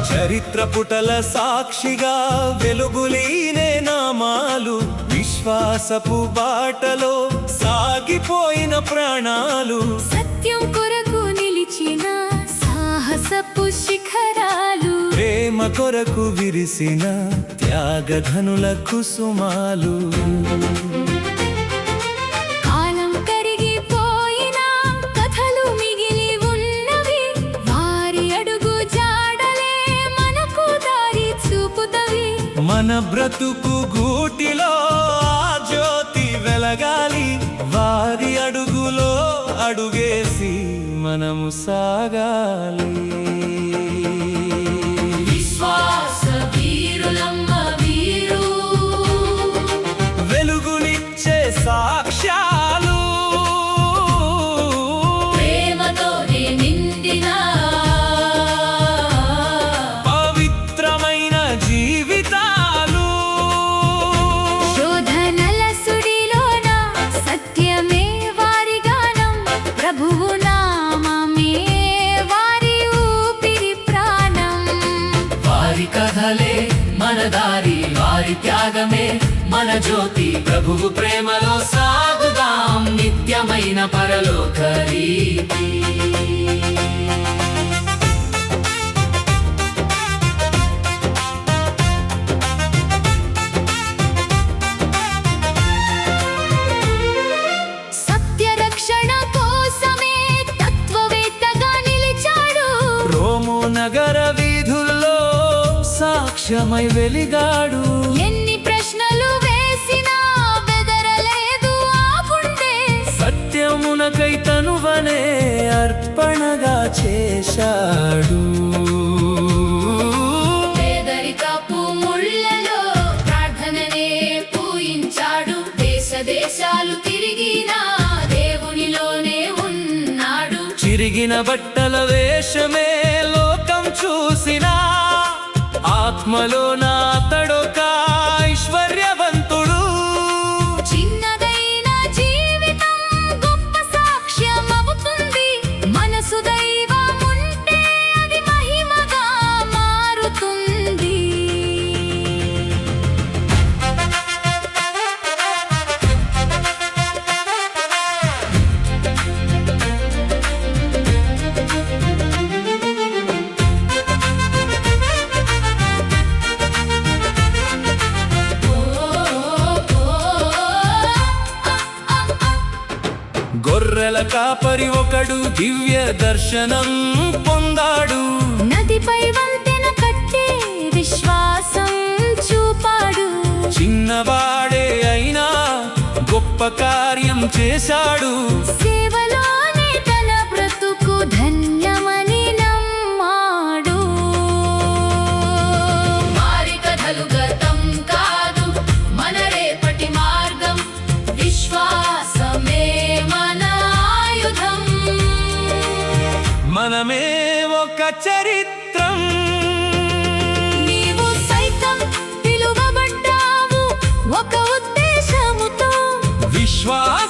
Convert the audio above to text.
చరిత్ర పుటల సాక్షిగా వెలుగులీనే నామాలు, విశ్వాసపు బాటలో సాగిపోయిన ప్రాణాలు, సత్యం కొరకు నిలిచిన సాహసపు శిఖరాలు, ప్రేమ కొరకు విరిసిన త్యాగధనుల కుసుమాలు. మన బ్రతుకు గూటిలో ఆ జ్యోతి వెలగాలి, వారి అడుగులో అడుగేసి మనము సాగాలి. విశ్వాస వీరులమ్మ వీరు, వెలుగునిచ్చే సాక్ష్యాలు, ప్రేమతోనే నిండిన పవిత్రమైన జీవితాలు. ప్రభువు నామమే వారి ఊపిరి ప్రాణం, వారి కథలే మన దారి, వారి త్యాగమే మన జ్యోతి. ప్రభువు ప్రేమలో సాగుదాం నిత్యమైన పరలోక రీతి. నగర వీధుల్లో సాక్ష్యమై వెలిగాడు, ఎన్ని ప్రశ్నలు వేసినా బెదరలేదు ఆ గుండె, సత్యమునకై తనువనే అర్పణగా చేశాడు. పేదరికపు ముళ్ళలో ప్రార్థననే పూయించాడు, దేశ దేశాలు తిరిగినా దేవునిలోనే ఉన్నాడు. చిరిగిన బట్టల వేషమే లోకం చూసినా, ఆత్మలో నా అతడొక ఐశ్వర్యవంతుడు. చిన్నదైన జీవితం గొప్ప సాక్ష్యం అవుతుంది, మనసు దైవముంటే అది మహిమగా మారుతుంది. గొర్రెల కాపరి ఒకడు దివ్య దర్శనం పొందాడు, నదిపై వంతెన కట్టే విశ్వాసం చూపాడు. చిన్నవాడే అయినా గొప్ప కార్యం చేశాడు, సేవలోనే తన బ్రతుకు ధన్యమని నమ్మాడు. వారి కథలు గతం కాదు, మన రేపటి మార్గం, విశ్వాసమే మన ఆయుధం. మనమే ఒక చరిత్రం, నీవు సైతం పిలువబడ్డావు ఒక ఉద్దేశముతో. విశ్వాస